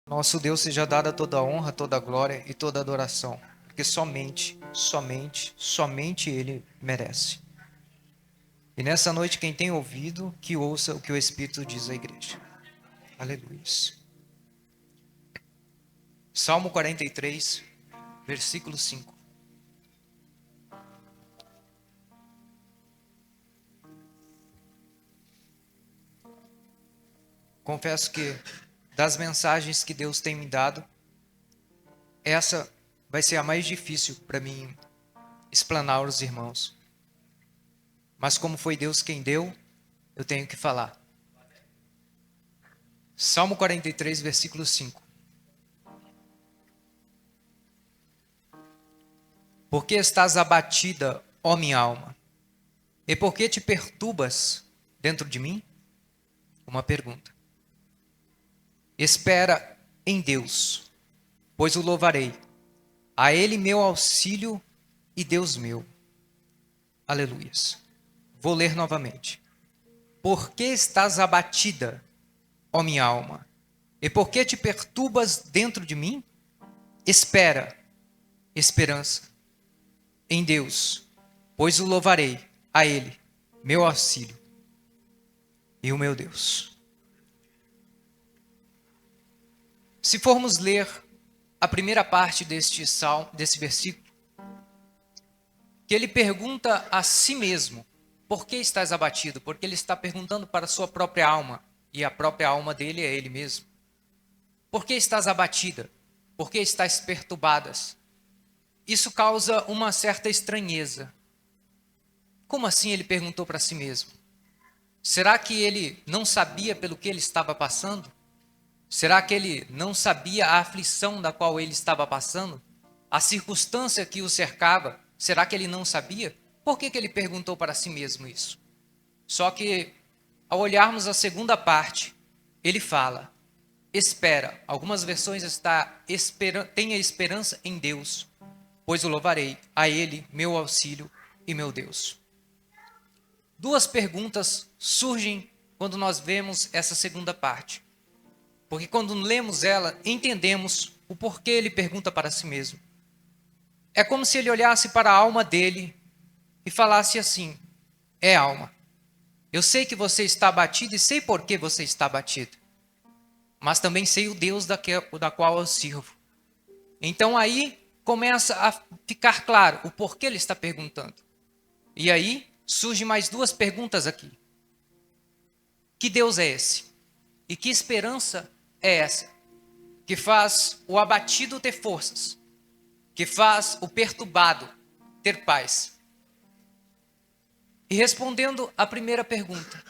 Nosso Deus seja dada toda a honra, toda a glória e toda a adoração, porque somente Ele merece. E nessa noite, quem tem ouvido, que ouça o que o Espírito diz à igreja. Aleluia. Salmo 43, versículo 5. Confesso que das mensagens que Deus tem me dado, essa vai ser a mais difícil para mim explanar aos irmãos. Mas como foi Deus quem deu, eu tenho que falar. Salmo 43, versículo 5. Por que estás abatida, ó minha alma? E por que te perturbas dentro de mim? Uma pergunta. Espera em Deus, pois o louvarei. A Ele meu auxílio e Deus meu. Aleluias. Vou ler novamente. Por que estás abatida, ó minha alma? E por que te perturbas dentro de mim? Espera, esperança, em Deus, pois o louvarei. A Ele, meu auxílio e o meu Deus. Se formos ler a primeira parte deste salmo, desse versículo, que ele pergunta a si mesmo, por que estás abatido? Porque ele está perguntando para a sua própria alma, e a própria alma dele é ele mesmo. Por que estás abatida? Por que estás perturbadas? Isso causa uma certa estranheza. Como assim ele perguntou para si mesmo? Será que ele não sabia pelo que ele estava passando? Será que ele não sabia a aflição da qual ele estava passando? A circunstância que o cercava? Será que ele não sabia? Por que ele perguntou para si mesmo isso? Só que, ao olharmos a segunda parte, ele fala, espera. Algumas versões está, tenha esperança em Deus, pois o louvarei, a Ele, meu auxílio e meu Deus. Duas perguntas surgem quando nós vemos essa segunda parte. Porque quando lemos ela, entendemos o porquê ele pergunta para si mesmo. É como se ele olhasse para a alma dele e falasse assim, alma, eu sei que você está abatido e sei por que você está abatido. Mas também sei o Deus da qual eu sirvo. Então aí começa a ficar claro o porquê ele está perguntando. E aí surgem mais duas perguntas aqui. Que Deus é esse? E que esperança é essa? Que faz o abatido ter forças, que faz o perturbado ter paz. E respondendo à primeira pergunta,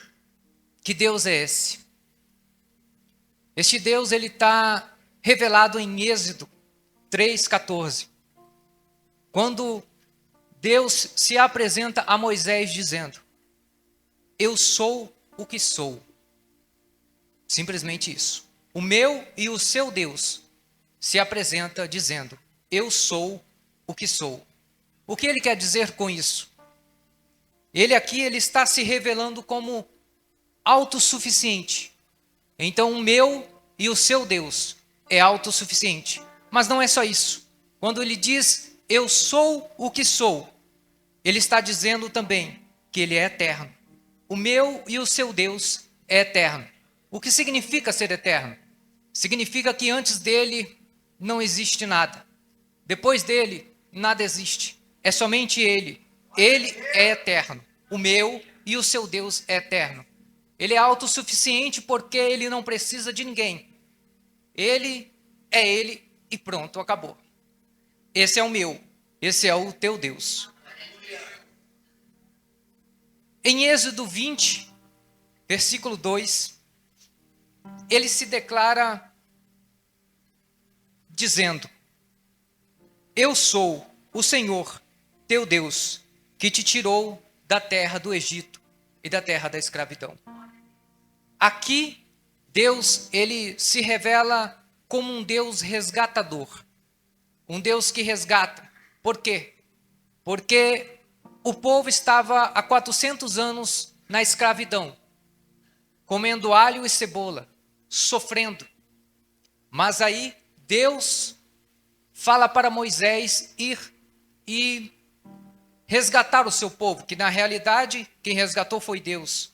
que Deus é esse? Este Deus, ele está revelado em Êxodo 3,14, quando Deus se apresenta a Moisés dizendo, eu sou o que sou. Simplesmente isso. O meu e o seu Deus se apresenta dizendo, eu sou o que sou. O que ele quer dizer com isso? Ele está se revelando como autossuficiente. Então o meu e o seu Deus é autossuficiente. Mas não é só isso. Quando ele diz, eu sou o que sou, ele está dizendo também que ele é eterno. O meu e o seu Deus é eterno. O que significa ser eterno? Significa que antes dele não existe nada. Depois dele, nada existe. É somente ele. Ele é eterno. O meu e o seu Deus é eterno. Ele é autossuficiente porque ele não precisa de ninguém. Ele é ele e pronto, acabou. Esse é o meu. Esse é o teu Deus. Em Êxodo 20, versículo 2, ele se declara dizendo, eu sou o Senhor, teu Deus, que te tirou da terra do Egito e da terra da escravidão. Aqui, Deus, ele se revela como um Deus resgatador. Um Deus que resgata. Por quê? Porque o povo estava há 400 anos na escravidão, comendo alho e cebola, sofrendo. Mas aí Deus fala para Moisés ir e resgatar o seu povo, que na realidade quem resgatou foi Deus.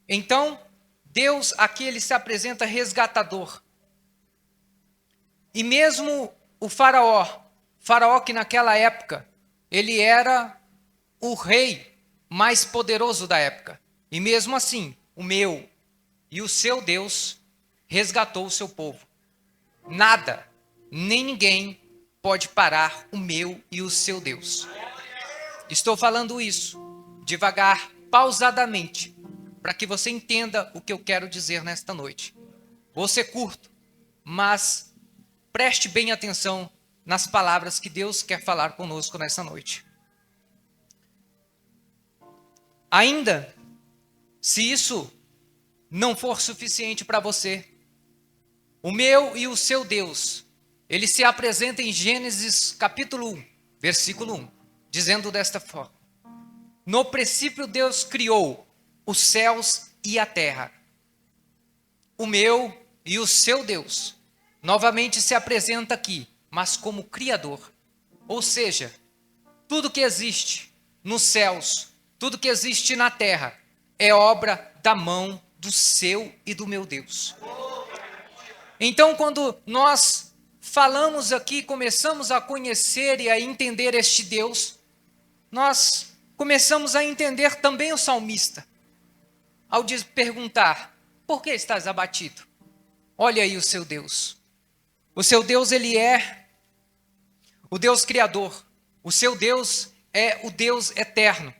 Então, Deus aqui ele se apresenta resgatador. E mesmo o faraó que naquela época, ele era o rei mais poderoso da época. E mesmo assim, o meu e o seu Deus resgatou o seu povo. Nada, nem ninguém pode parar o meu e o seu Deus. Estou falando isso devagar, pausadamente, para que você entenda o que eu quero dizer nesta noite. Vou ser curto, mas preste bem atenção nas palavras que Deus quer falar conosco nessa noite. Ainda, se isso não for suficiente para você, o meu e o seu Deus, ele se apresenta em Gênesis capítulo 1, versículo 1, dizendo desta forma: no princípio Deus criou os céus e a terra. O meu e o seu Deus novamente se apresenta aqui, mas como Criador. Ou seja, tudo que existe nos céus, tudo que existe na terra, é obra da mão do seu e do meu Deus. Então, quando nós falamos aqui, começamos a conhecer e a entender este Deus, nós começamos a entender também o salmista, ao perguntar: por que estás abatido? Olha aí o seu Deus. O seu Deus, ele é o Deus Criador. O seu Deus é o Deus eterno.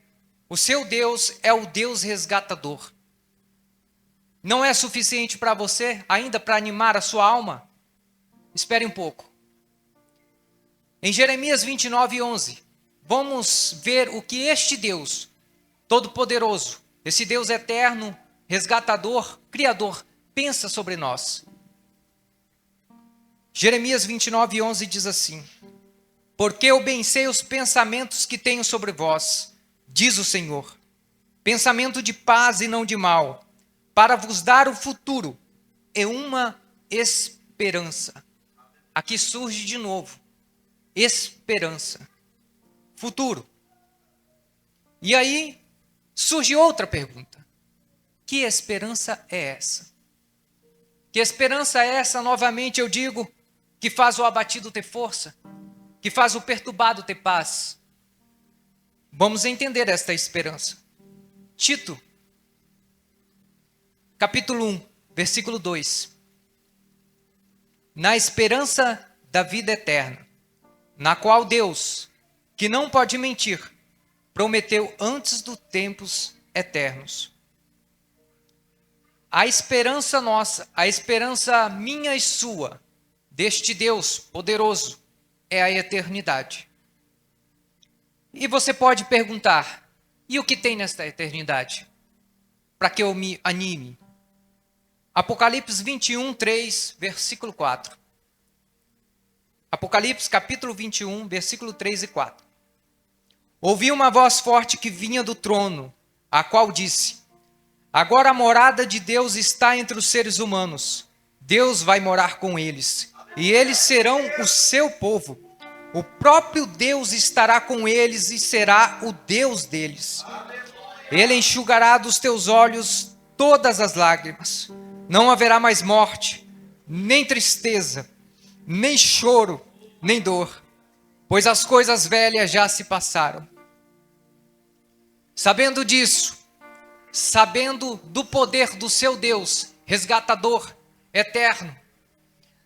O seu Deus é o Deus resgatador. Não é suficiente para você ainda para animar a sua alma? Espere um pouco. Em Jeremias 29:11, vamos ver o que este Deus Todo-Poderoso, esse Deus eterno, resgatador, criador, pensa sobre nós. Jeremias 29:11 diz assim: porque eu bem sei os pensamentos que tenho sobre vós, diz o Senhor, pensamento de paz e não de mal, para vos dar o futuro e uma esperança. Aqui surge de novo, esperança, futuro. E aí surge outra pergunta: que esperança é essa? Que esperança é essa, novamente eu digo, que faz o abatido ter força, que faz o perturbado ter paz? Vamos entender esta esperança. Tito, capítulo 1, versículo 2. Na esperança da vida eterna, na qual Deus, que não pode mentir, prometeu antes dos tempos eternos. A esperança nossa, a esperança minha e sua, deste Deus poderoso, é a eternidade. E você pode perguntar: e o que tem nesta eternidade? Para que eu me anime. Apocalipse 21:3, versículo 4. Apocalipse capítulo 21, versículo 3 e 4. Ouvi uma voz forte que vinha do trono, a qual disse: agora a morada de Deus está entre os seres humanos. Deus vai morar com eles, e eles serão o seu povo. O próprio Deus estará com eles e será o Deus deles. Ele enxugará dos teus olhos todas as lágrimas. Não haverá mais morte, nem tristeza, nem choro, nem dor, pois as coisas velhas já se passaram. Sabendo disso, sabendo do poder do seu Deus, resgatador, eterno,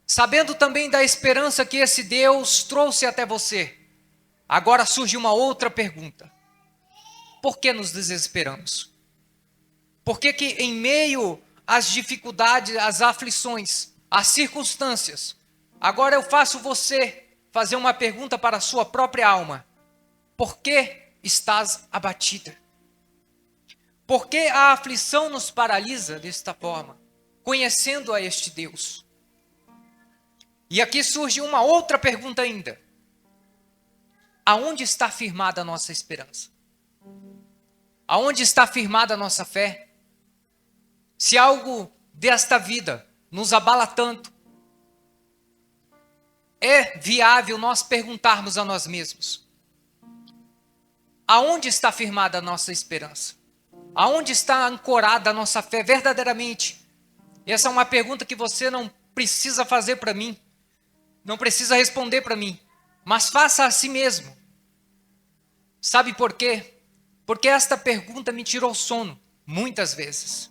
sabendo também da esperança que esse Deus trouxe até você, agora surge uma outra pergunta: por que nos desesperamos? Por que que em meio às dificuldades, às aflições, às circunstâncias, agora eu faço você fazer uma pergunta para a sua própria alma: por que estás abatida? Por que a aflição nos paralisa desta forma, conhecendo a este Deus? E aqui surge uma outra pergunta ainda: aonde está firmada a nossa esperança? Aonde está firmada a nossa fé? Se algo desta vida nos abala tanto, é viável nós perguntarmos a nós mesmos: aonde está firmada a nossa esperança? Aonde está ancorada a nossa fé verdadeiramente? E essa é uma pergunta que você não precisa fazer para mim, não precisa responder para mim, mas faça a si mesmo. Sabe por quê? Porque esta pergunta me tirou o sono, muitas vezes.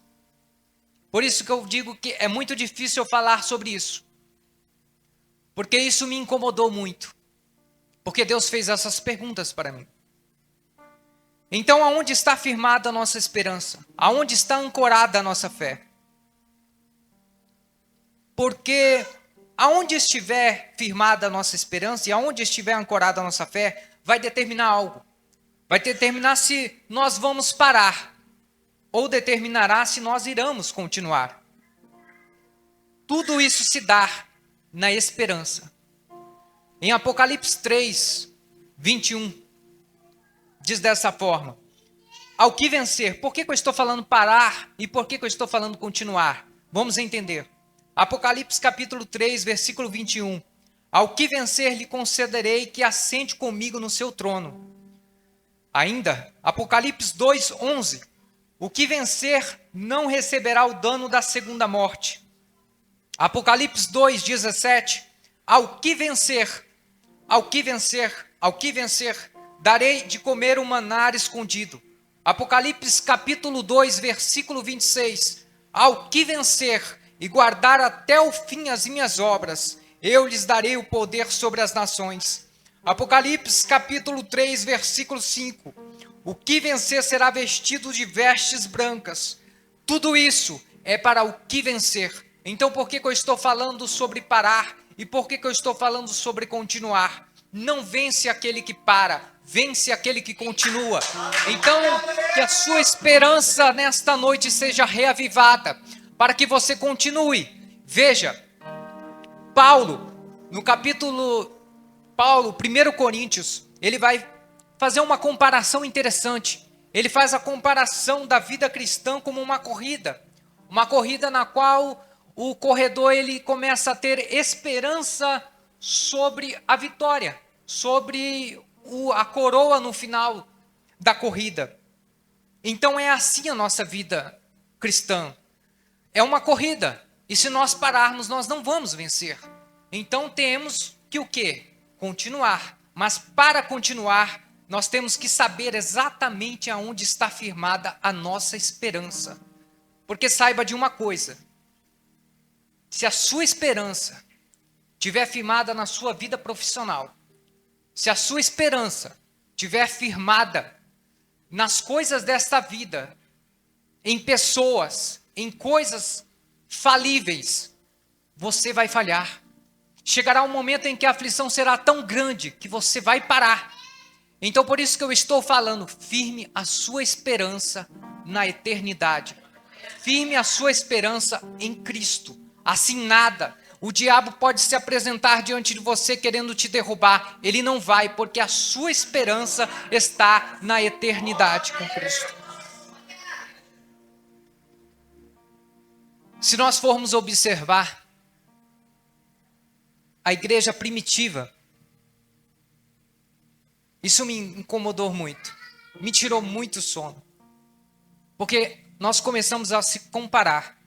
Por isso que eu digo que é muito difícil eu falar sobre isso. Porque isso me incomodou muito. Porque Deus fez essas perguntas para mim. Então, aonde está firmada a nossa esperança? Aonde está ancorada a nossa fé? Porque aonde estiver firmada a nossa esperança e aonde estiver ancorada a nossa fé, vai determinar algo. Vai determinar se nós vamos parar, ou determinará se nós iremos continuar. Tudo isso se dá na esperança. Em Apocalipse 3, 21, diz dessa forma: ao que vencer. Por que eu estou falando parar e por que eu estou falando continuar? Vamos entender. Apocalipse capítulo 3, versículo 21. Ao que vencer lhe concederei que assente comigo no seu trono. Ainda, Apocalipse 2, 11. O que vencer não receberá o dano da segunda morte. Apocalipse 2, 17. Ao que vencer, darei de comer o maná escondido. Apocalipse capítulo 2, versículo 26. Ao que vencer e guardar até o fim as minhas obras, eu lhes darei o poder sobre as nações. Apocalipse capítulo 3, versículo 5. O que vencer será vestido de vestes brancas. Tudo isso é para o que vencer. Então por que eu estou falando sobre parar e por que eu estou falando sobre continuar? Não vence aquele que para, vence aquele que continua. Então, que a sua esperança nesta noite seja reavivada, para que você continue. Veja, Paulo, 1 Coríntios, ele vai fazer uma comparação interessante. Ele faz a comparação da vida cristã como uma corrida na qual o corredor ele começa a ter esperança sobre a vitória, sobre a coroa no final da corrida. Então é assim a nossa vida cristã. É uma corrida. E se nós pararmos, nós não vamos vencer. Então temos que o quê? Continuar. Mas para continuar, nós temos que saber exatamente aonde está firmada a nossa esperança. Porque saiba de uma coisa: se a sua esperança estiver firmada na sua vida profissional, se a sua esperança estiver firmada nas coisas desta vida, em pessoas, em coisas falíveis, você vai falhar. Chegará um momento em que a aflição será tão grande que você vai parar. Então por isso que eu estou falando, firme a sua esperança na eternidade. Firme a sua esperança em Cristo. Assim nada, o diabo pode se apresentar diante de você querendo te derrubar. Ele não vai, porque a sua esperança está na eternidade com Cristo. Se nós formos observar a igreja primitiva, isso me incomodou muito, me tirou muito sono, porque nós começamos a se comparar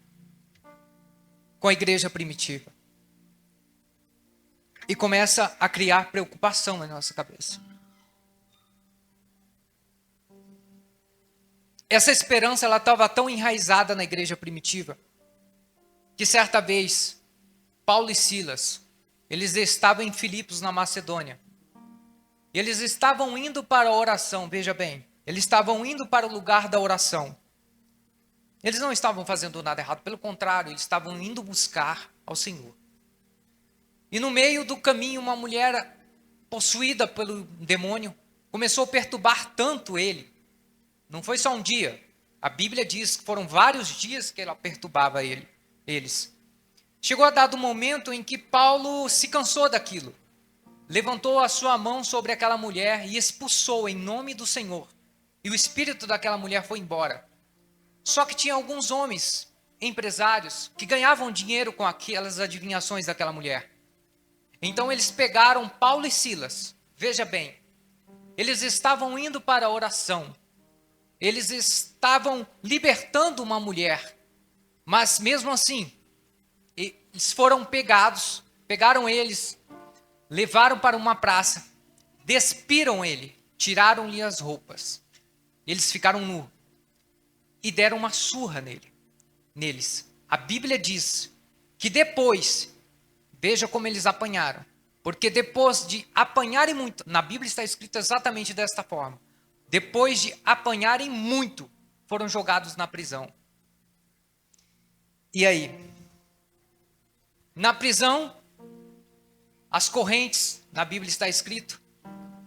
com a igreja primitiva e começa a criar preocupação na nossa cabeça. Essa esperança ela estava tão enraizada na igreja primitiva que certa vez Paulo e Silas, eles estavam em Filipos, na Macedônia. E eles estavam indo para a oração, veja bem. Eles estavam indo para o lugar da oração. Eles não estavam fazendo nada errado, pelo contrário, eles estavam indo buscar ao Senhor. E no meio do caminho, uma mulher possuída pelo demônio começou a perturbar tanto ele. Não foi só um dia. A Bíblia diz que foram vários dias que ela perturbava eles. Chegou a dado momento em que Paulo se cansou daquilo. Levantou a sua mão sobre aquela mulher e expulsou em nome do Senhor. E o espírito daquela mulher foi embora. Só que tinha alguns homens, empresários, que ganhavam dinheiro com aquelas adivinhações daquela mulher. Então eles pegaram Paulo e Silas. Veja bem, eles estavam indo para a oração. Eles estavam libertando uma mulher. Mas mesmo assim, eles foram pegados, pegaram eles, levaram para uma praça, despiram ele, tiraram-lhe as roupas. Eles ficaram nus e deram uma surra neles. A Bíblia diz que depois, veja como eles apanharam, porque depois de apanharem muito, na Bíblia está escrito exatamente desta forma, depois de apanharem muito, foram jogados na prisão. E aí? Na prisão, as correntes, na Bíblia está escrito,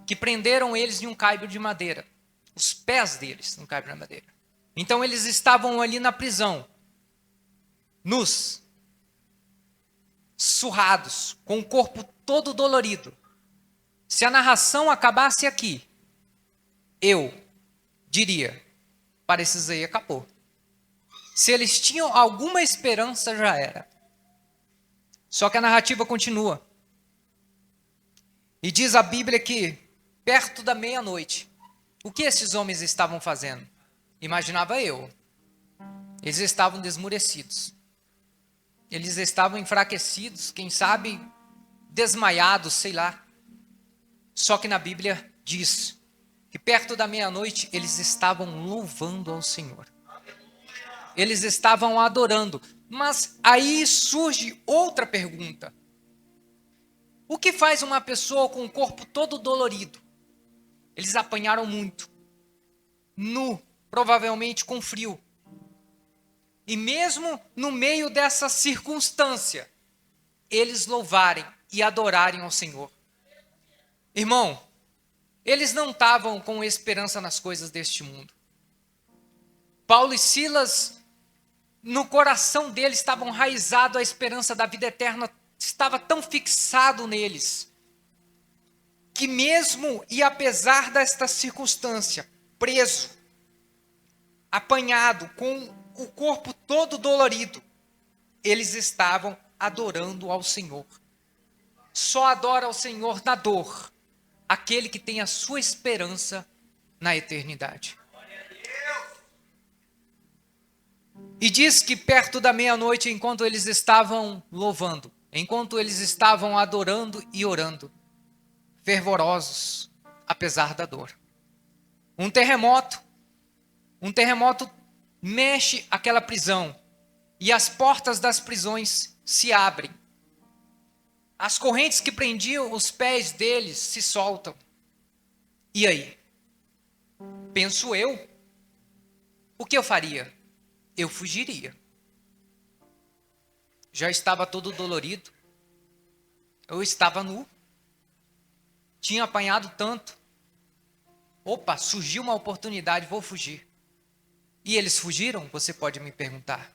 que prenderam eles em um caibro de madeira. Os pés deles no caibro de madeira. Então eles estavam ali na prisão, nus, surrados, com o corpo todo dolorido. Se a narração acabasse aqui, eu diria, para esses aí acabou. Se eles tinham alguma esperança, já era. Só que a narrativa continua. E diz a Bíblia que, perto da meia-noite, o que esses homens estavam fazendo? Imaginava eu. Eles estavam desmurecidos. Eles estavam enfraquecidos, quem sabe desmaiados, sei lá. Só que na Bíblia diz que perto da meia-noite eles estavam louvando ao Senhor. Eles estavam adorando. Mas aí surge outra pergunta. O que faz uma pessoa com o corpo todo dolorido? Eles apanharam muito. Nu, provavelmente com frio. E mesmo no meio dessa circunstância, eles louvarem e adorarem ao Senhor. Irmão, eles não estavam com esperança nas coisas deste mundo. Paulo e Silas, no coração deles, estavam enraizados a esperança da vida eterna, estava tão fixado neles, que mesmo e apesar desta circunstância, preso, apanhado, com o corpo todo dolorido, eles estavam adorando ao Senhor. Só adora ao Senhor na dor aquele que tem a sua esperança na eternidade. E diz que perto da meia-noite, enquanto eles estavam louvando, enquanto eles estavam adorando e orando, fervorosos, apesar da dor, um terremoto mexe aquela prisão e as portas das prisões se abrem. As correntes que prendiam os pés deles se soltam. E aí? Penso eu, o que eu faria? Eu fugiria. Já estava todo dolorido. Eu estava nu. Tinha apanhado tanto. Opa, surgiu uma oportunidade, vou fugir. E eles fugiram? Você pode me perguntar.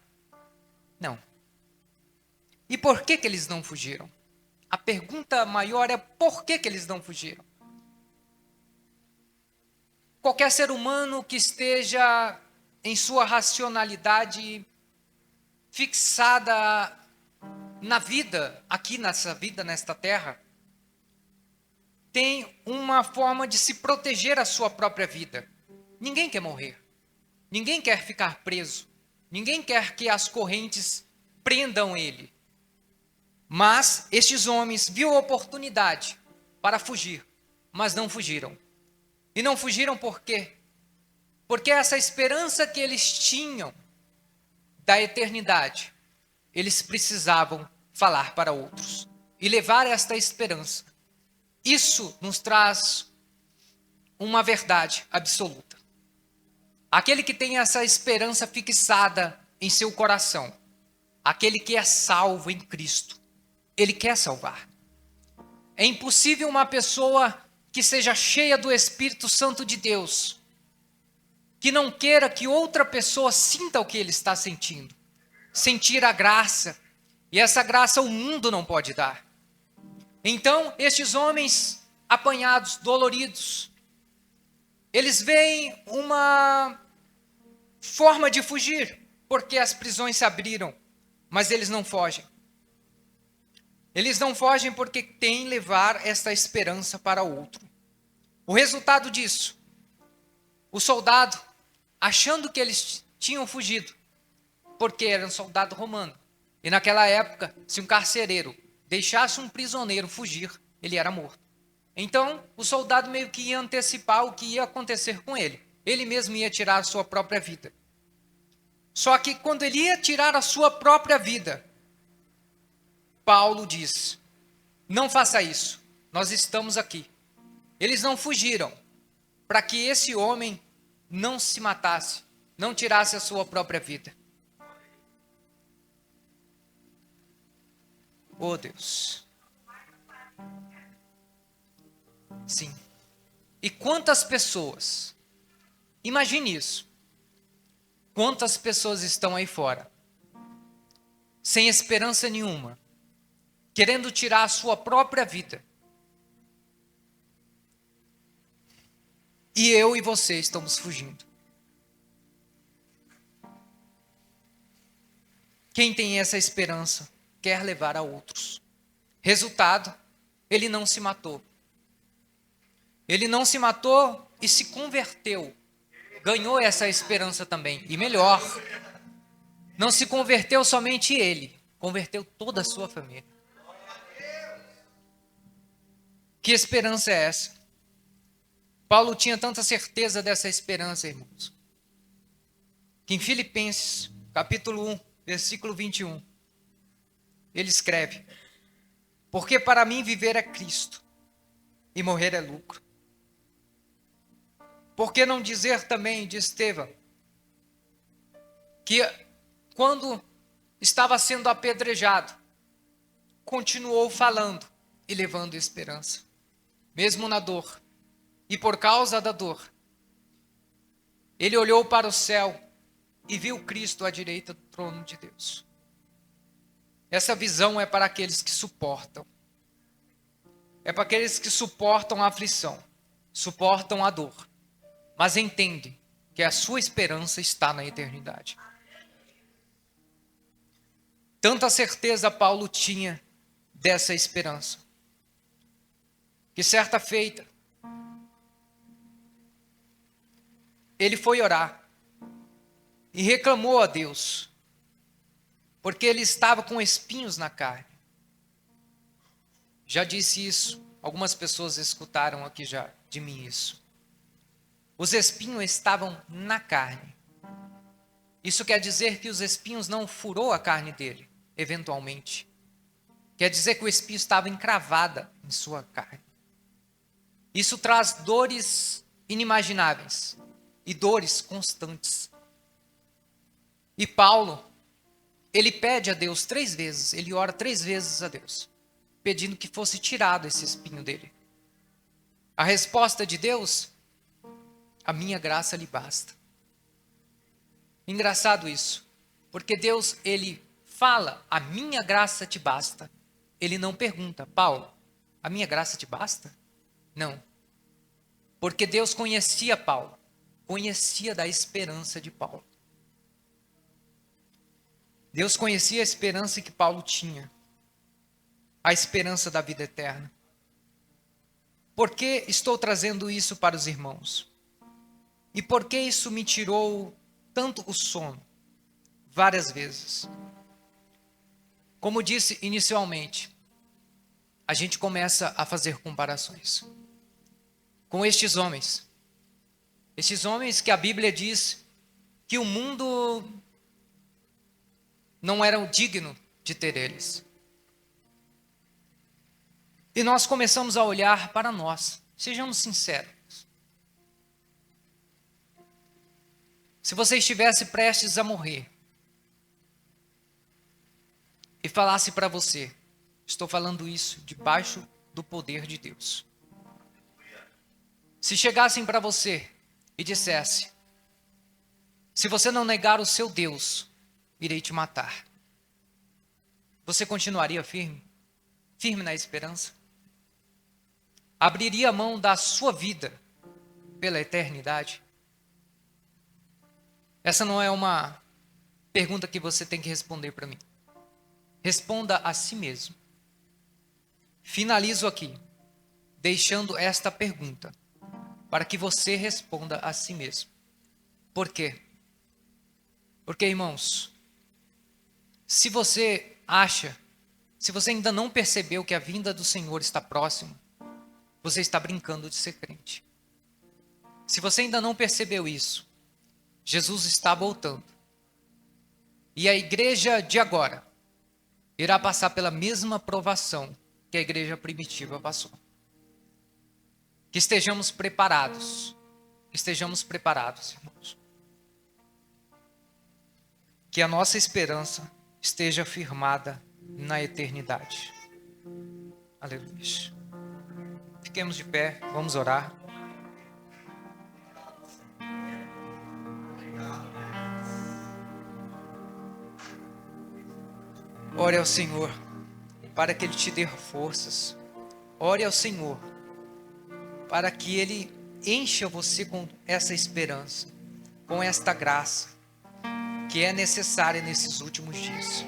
Não. E por que eles não fugiram? A pergunta maior é por que eles não fugiram? Qualquer ser humano que esteja em sua racionalidade fixada na vida, aqui nessa vida, nesta terra, tem uma forma de se proteger a sua própria vida. Ninguém quer morrer. Ninguém quer ficar preso. Ninguém quer que as correntes prendam ele. Mas estes homens viram a oportunidade para fugir, mas não fugiram. E não fugiram por quê? Porque essa esperança que eles tinham da eternidade, eles precisavam falar para outros e levar esta esperança. Isso nos traz uma verdade absoluta. Aquele que tem essa esperança fixada em seu coração, aquele que é salvo em Cristo, ele quer salvar. É impossível uma pessoa que seja cheia do Espírito Santo de Deus, que não queira que outra pessoa sinta o que ele está sentindo. Sentir a graça. E essa graça o mundo não pode dar. Então, estes homens apanhados, doloridos, eles veem uma forma de fugir, porque as prisões se abriram, mas eles não fogem. Eles não fogem porque têm levar esta esperança para outro. O resultado disso, o soldado, achando que eles tinham fugido, porque era um soldado romano. E naquela época, se um carcereiro deixasse um prisioneiro fugir, ele era morto. Então, o soldado meio que ia antecipar o que ia acontecer com ele. Ele mesmo ia tirar a sua própria vida. Só que quando ele ia tirar a sua própria vida, Paulo diz: não faça isso, nós estamos aqui. Eles não fugiram para que esse homem não se matasse, não tirasse a sua própria vida. Oh Deus. Sim. E quantas pessoas, imagine isso, quantas pessoas estão aí fora, sem esperança nenhuma, querendo tirar a sua própria vida. E eu e você estamos fugindo. Quem tem essa esperança quer levar a outros. Resultado, ele não se matou. Ele não se matou e se converteu. Ganhou essa esperança também. E melhor, não se converteu somente ele, converteu toda a sua família. Que esperança é essa? Paulo tinha tanta certeza dessa esperança, irmãos, que em Filipenses, capítulo 1, versículo 21, ele escreve: porque para mim viver é Cristo e morrer é lucro. Por que não dizer também de Estevão, que quando estava sendo apedrejado, continuou falando e levando esperança, mesmo na dor. E por causa da dor, ele olhou para o céu e viu Cristo à direita do trono de Deus. Essa visão é para aqueles que suportam. É para aqueles que suportam a aflição, suportam a dor, mas entendem que a sua esperança está na eternidade. Tanta certeza Paulo tinha dessa esperança, que certa feita, ele foi orar e reclamou a Deus, porque ele estava com espinhos na carne. Já disse isso, algumas pessoas escutaram aqui já de mim isso. Os espinhos estavam na carne. Isso quer dizer que os espinhos não furou a carne dele, eventualmente. Quer dizer que o espinho estava encravada em sua carne. Isso traz dores inimagináveis e dores constantes. E Paulo, ele pede a Deus 3 vezes, ele ora 3 vezes a Deus, pedindo que fosse tirado esse espinho dele. A resposta de Deus: a minha graça lhe basta. Engraçado isso, porque Deus, ele fala, a minha graça te basta. Ele não pergunta: Paulo, a minha graça te basta? Não. Porque Deus conhecia Paulo, conhecia da esperança de Paulo. Deus conhecia a esperança que Paulo tinha, a esperança da vida eterna. Por que estou trazendo isso para os irmãos? E por que isso me tirou tanto o sono? Várias vezes. Como disse inicialmente, a gente começa a fazer comparações com estes homens. Estes homens que a Bíblia diz que o mundo não era digno de ter eles. E nós começamos a olhar para nós. Sejamos sinceros. Se você estivesse prestes a morrer e falasse para você: estou falando isso debaixo do poder de Deus. Se chegassem para você e dissesse: se você não negar o seu Deus, irei te matar, você continuaria firme? Firme na esperança? Abriria a mão da sua vida pela eternidade? Essa não é uma pergunta que você tem que responder para mim. Responda a si mesmo. Finalizo aqui, deixando esta pergunta, para que você responda a si mesmo. Por quê? Porque, irmãos, se você ainda não percebeu que a vinda do Senhor está próxima, você está brincando de ser crente. Se você ainda não percebeu isso, Jesus está voltando. E a igreja de agora irá passar pela mesma provação que a igreja primitiva passou. Que estejamos preparados. Irmãos. Que a nossa esperança esteja firmada na eternidade. Aleluia. Fiquemos de pé, vamos orar. Ore ao Senhor, para que Ele te dê forças. Ore ao Senhor, para que Ele encha você com essa esperança, com esta graça, que é necessária nesses últimos dias.